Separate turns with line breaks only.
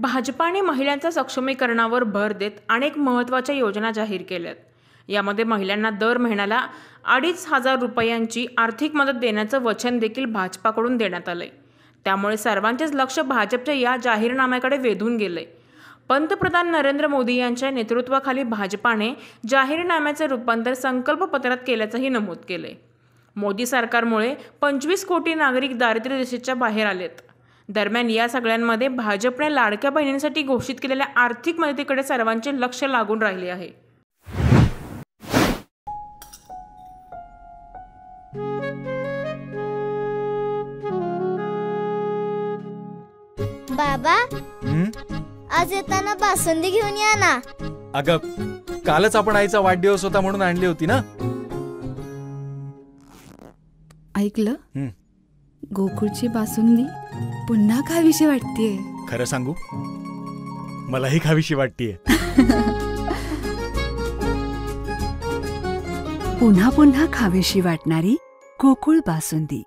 भाजपाने महिलांच्या सक्षमीकरणावर भर देत अनेक महत्त्वाच्या योजना जाहीर केल्यात। यामध्ये महिलांना दर महिन्याला 2,500 रुपयांची आर्थिक मदत देण्याचं वचन देखील भाजपाकडून देण्यात आलंय। त्यामुळे सर्वांचेच लक्ष भाजपच्या या जाहीरनाम्याकडे वेधून गेलंय। पंतप्रधान नरेंद्र मोदी यांच्या नेतृत्वाखाली भाजपाने जाहीरनाम्याचे रूपांतर संकल्पपत्रात केल्याचंही नमूद केलंय। मोदी सरकारमुळे 25 कोटी नागरिक दारिद्र्य रेषेच्या बाहेर आलेत। दरम्यान या सगळ्यांमध्ये भाजपने लाडक्या बहिणींसाठी घोषित केलेल्या आर्थिक मदतीकडे सर्वांचे लक्ष लागून राहिले आहे।
बाबा, आज येताना बासुंदी घेऊन या ना।
अगं, कालच आपण आईचा वाढदिवस होता म्हणून आणली होती ना।
ऐकलं, गोकुळची बासुंदी पुन्हा खावीशी वाटतेय।
खरं सांगू, मलाही खावीशी वाटतेय।
पुन्हा पुन्हा खावीशी वाटणारी गोकुळ बासुंदी।